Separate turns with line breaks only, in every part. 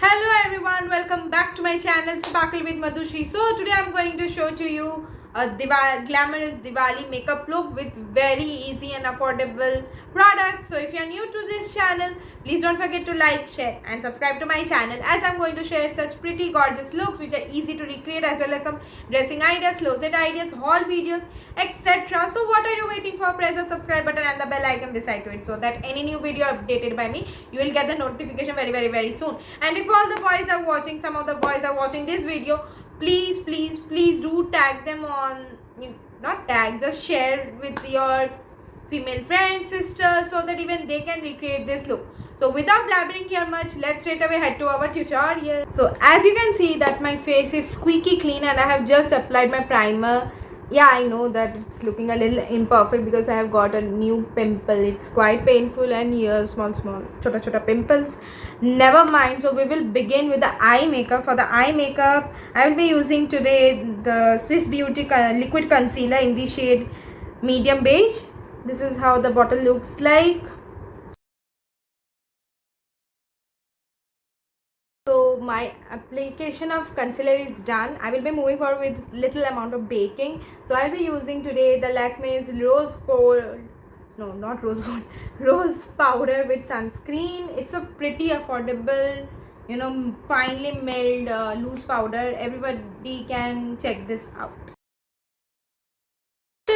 Hello everyone, welcome back to my channel Sparkle with Madhushri. So today I'm going to show to you a glamorous Diwali makeup look with very easy and affordable products. So if you are new to this channel, please don't forget to like, share and subscribe to my channel, as I'm going to share such pretty gorgeous looks which are easy to recreate, as well as some dressing ideas, closet ideas, haul videos, etc. So what are you waiting for? Press the subscribe button and the bell icon beside to it, so that any new video updated by me, you will get the notification very soon. And if all the boys are watching, some of the boys are watching this video, please do tag them on, not tag, just share with your female friends, sisters, so that even they can recreate this look. So without blabbering here much, let's straight away head to our tutorial. So as you can see that my face is squeaky clean and I have just applied my primer. Yeah, I know that it's looking a little imperfect because I have got a new pimple. It's quite painful, and here small chota pimples. Never mind. So we will begin with the eye makeup. For the eye makeup, I will be using today the Swiss Beauty liquid concealer in the shade medium beige. This is how the bottle looks like. So my application of concealer is done. I will be moving forward with little amount of baking. So I'll be using today the Lakme's rose gold, no, not rose gold, rose powder with sunscreen. It's a pretty affordable, finely milled loose powder. Everybody can check this out.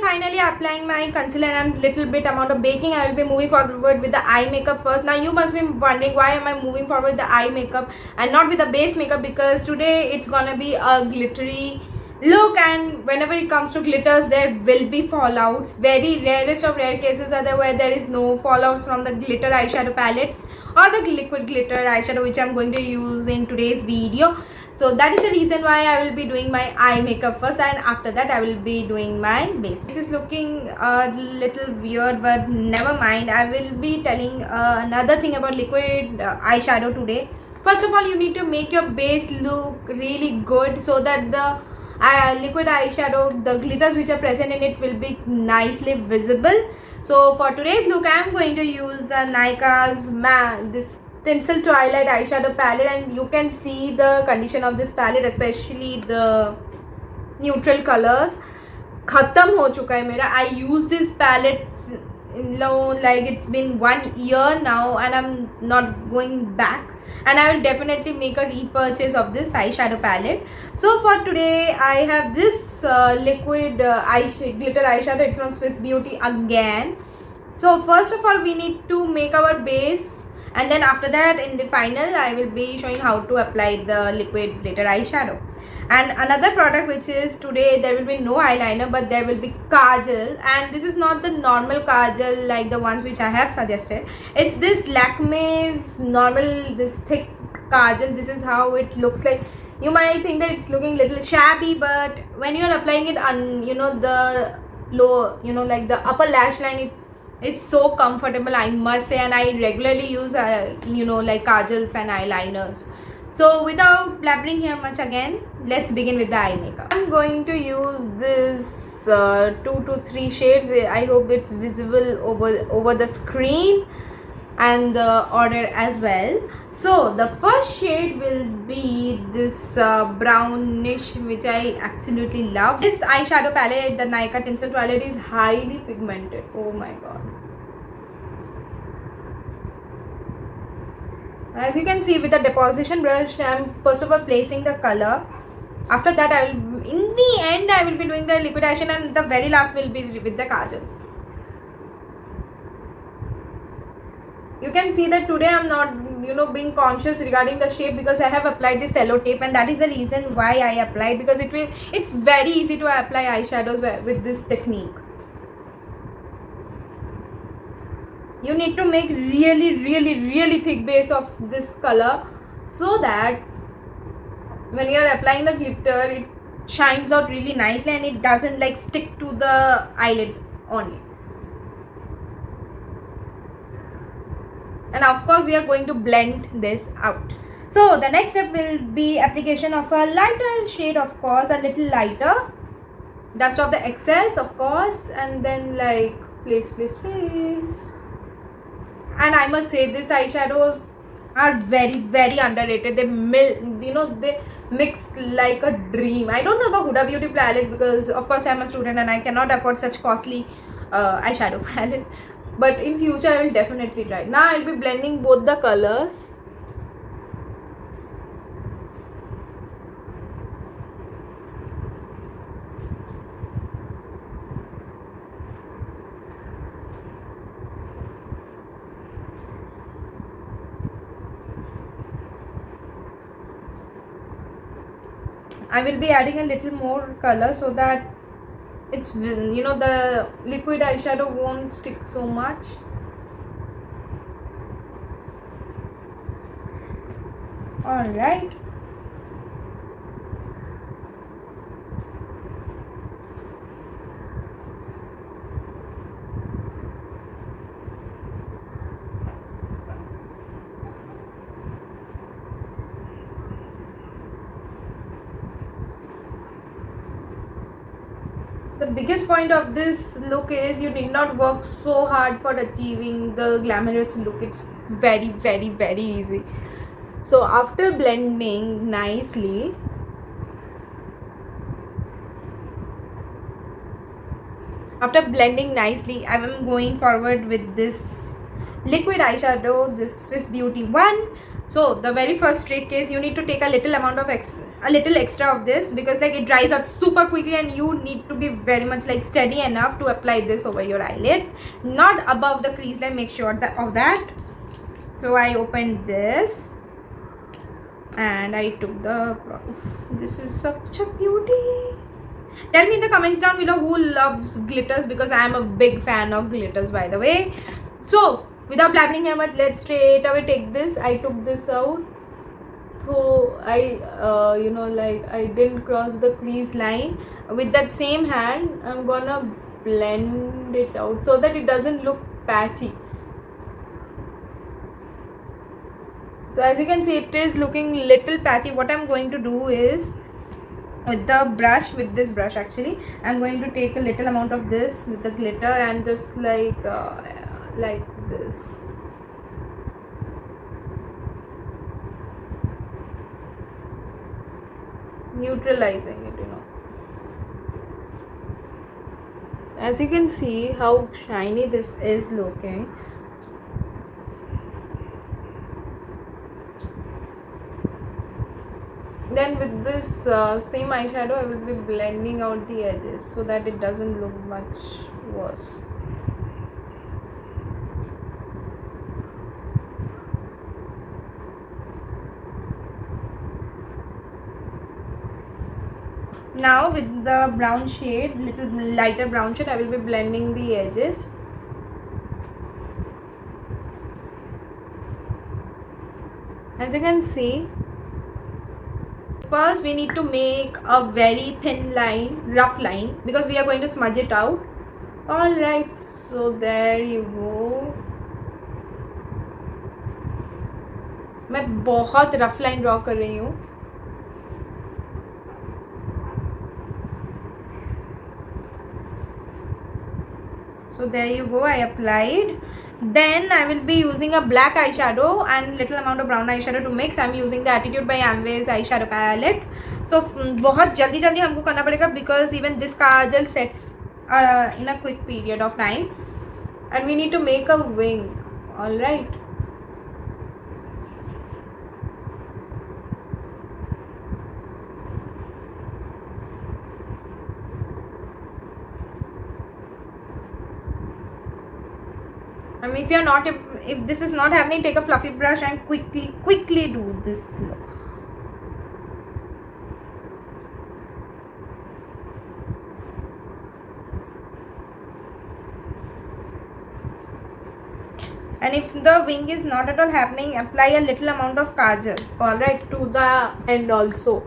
Finally applying my concealer and little bit amount of baking, I will be moving forward with the eye makeup first. Now you must be wondering, why am I moving forward with the eye makeup and not with the base makeup? Because today it's gonna be a glittery look, and whenever it comes to glitters, there will be fallouts. Very rarest of rare cases are there where there is no fallouts from the glitter eyeshadow palettes or the liquid glitter eyeshadow which I'm going to use in today's video. So that is the reason why I will be doing my eye makeup first, and after that I will be doing my base. This is looking a little weird, but never mind. I will be telling another thing about liquid eyeshadow today. First of all, you need to make your base look really good so that the liquid eyeshadow, the glitters which are present in it, will be nicely visible. So for today's look, I am going to use Nykaa's this Tinsel Twilight eyeshadow palette, and you can see the condition of this palette, especially the neutral colors. Khatam ho chuka hai mera. I use this palette like it's been 1 year now, and I'm not going back, and I will definitely make a repurchase of this eyeshadow palette. So for today I have this liquid glitter eyeshadow. It's from Swiss Beauty again. So first of all, we need to make our base, and then after that, in the final, I will be showing how to apply the liquid glitter eyeshadow. And another product which is today, there will be no eyeliner, but there will be kajal, and this is not the normal kajal like the ones which I have suggested. It's this Lakme's normal, this thick kajal. This is how it looks like. You might think that it's looking little shabby, but when you are applying it on, the low, like the upper lash line, it's so comfortable, I must say, and I regularly use like kajals and eyeliners. So without blabbering here much again, let's begin with the eye makeup. I'm going to use this 2 to 3 shades. I hope it's visible over the screen and the order as well. So the first shade will be this brownish, which I absolutely love. This eyeshadow palette, the Nykaa Tinsel Twilight, is highly pigmented. Oh my god. As you can see, with the deposition brush, I am first of all placing the color. After that, I will, in the end, I will be doing the liquid eyeshadow, and the very last will be with the kajal. You can see that today I am not being conscious regarding the shape, because I have applied this cello tape, and that is the reason why I applied, because it's very easy to apply eyeshadows with this technique. You need to make really thick base of this color, so that when you are applying the glitter, it shines out really nicely and it doesn't like stick to the eyelids only. And of course, we are going to blend this out. So the next step will be application of a lighter shade, of course, a little lighter. Dust off the excess, of course, and then like place. And I must say, this eyeshadows are very very underrated. They mix like a dream. I don't know about Huda Beauty palette because of course I'm a student and I cannot afford such costly eyeshadow palette, but in future I will definitely try. Now I'll be blending both the colors. I will be adding a little more color so that it's, the liquid eyeshadow won't stick so much. Alright. The biggest point of this look is you need not work so hard for achieving the glamorous look. It's very very very easy. So after blending nicely, I am going forward with this liquid eyeshadow, this Swiss Beauty one. So the very first trick is you need to take a little amount of a little extra of this, because like it dries out super quickly and you need to be very much like steady enough to apply this over your eyelids, not above the crease line. Make sure of that. So I opened this and I took the, this is such a beauty. Tell me in the comments down below who loves glitters, because I am a big fan of glitters, by the way. So without blabbering here much, let's straight away take this. I took this out, so I I didn't cross the crease line. With that same hand I'm gonna blend it out so that it doesn't look patchy. So as you can see, it is looking little patchy. What I'm going to do is, with this brush actually, I'm going to take a little amount of this with the glitter and just like this. Neutralizing it, As you can see how shiny this is looking. Then with this same eyeshadow I will be blending out the edges so that it doesn't look much worse. Now with the brown shade, little lighter brown shade, I will be blending the edges. As you can see, first we need to make a very thin line, rough line, because we are going to smudge it out. Alright, so there you go. मैं बहुत rough line draw कर रही हूँ. So there you go, I applied. Then I will be using a black eyeshadow and little amount of brown eyeshadow to mix. I am using the Attitude by Amway's eyeshadow palette. So बहुत जल्दी हमको करना पड़ेगा, because even this kajal sets in a quick period of time, and we need to make a wing. All right. I mean, if this is not happening, take a fluffy brush and quickly do this look. And if the wing is not at all happening, apply a little amount of kajal, alright, to the end also.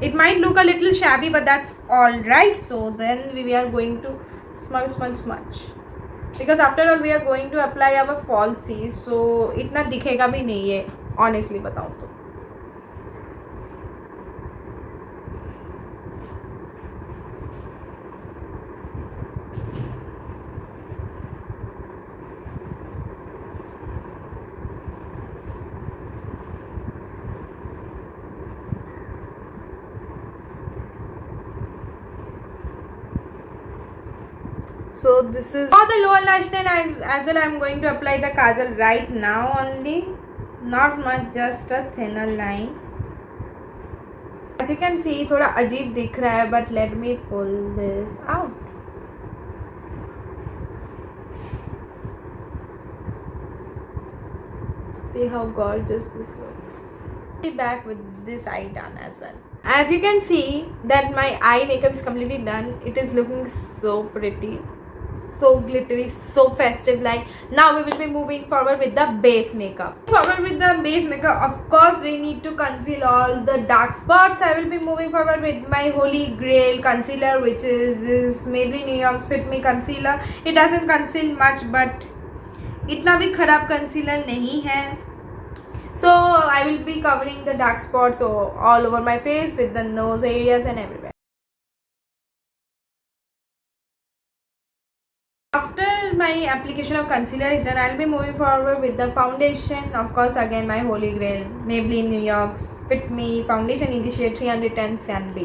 It might look a little shabby, but that's alright. So then we are going to smudge. Because after all we are going to apply our falsies, so इतना दिखेगा भी नहीं है, honestly बताऊँ तो. So this is for the lower lash line. I'm going to apply the kajal right now only. Not much, just a thinner line. As you can see, थोड़ा अजीब दिख रहा है, but let me pull this out. See how gorgeous this looks. I'll be back with this eye done as well. As you can see that my eye makeup is completely done. It is looking so pretty, so glittery, so festive like. Now we will be moving forward with the base makeup. Forward with the base makeup, of course we need to conceal all the dark spots. I will be moving forward with my holy grail concealer, which is this Maybelline New York's Fit Me concealer. It doesn't conceal much, but इतना भी खराब concealer नहीं है. So I will be covering the dark spots all over my face, with the nose areas and everywhere. After my application of concealer is done, I will be moving forward with the foundation. Of course, again my holy grail, Maybelline New York's Fit Me foundation in the shade 310 Sandbeach.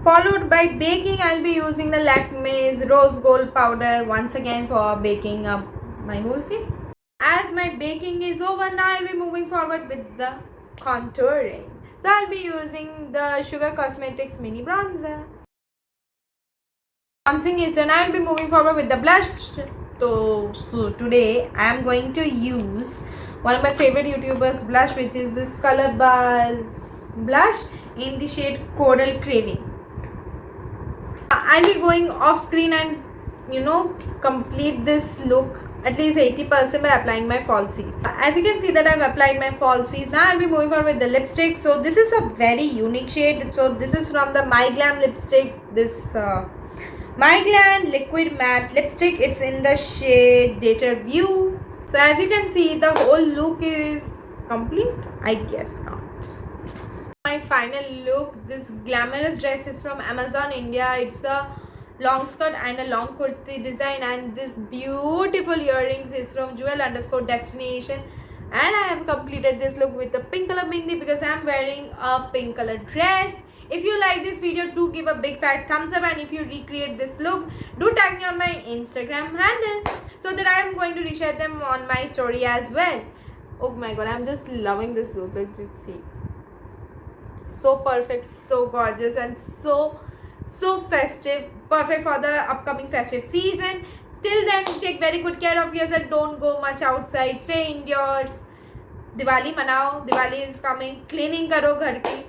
Followed by baking, I'll be using the Lakme's Rose Gold powder once again for baking up my whole face. As my baking is over, now I'll be moving forward with the contouring. So I'll be using the Sugar Cosmetics mini bronzer. Bronzing is done, I'll be moving forward with the blush. So today I am going to use one of my favorite YouTubers blush, which is this Color Buzz blush in the shade Coral Craving. I'll be going off screen and complete this look at least 80% by applying my falsies. As you can see that I've applied my falsies. Now I'll be moving forward with the lipstick. So this is a very unique shade. So this is from the My Glam lipstick. This My Glam liquid matte lipstick. It's in the shade Dater View. So as you can see, the whole look is complete. I guess not. My final look, this glamorous dress is from Amazon India. It's a long skirt and a long kurti design, and this beautiful earrings is from Jewel_Destination. And I have completed this look with a pink color bindi because I am wearing a pink color dress. If you like this video, do give a big fat thumbs up, and if you recreate this look, do tag me on my Instagram handle so that I am going to reshare them on my story as well. Oh my god, I'm just loving this look. Let's just see. So perfect, so gorgeous, and so festive. Perfect for the upcoming festive season. Till then, take very good care of yourself. Don't go much outside. Stay indoors. Diwali manao. Diwali is coming. Cleaning karo ghar ki.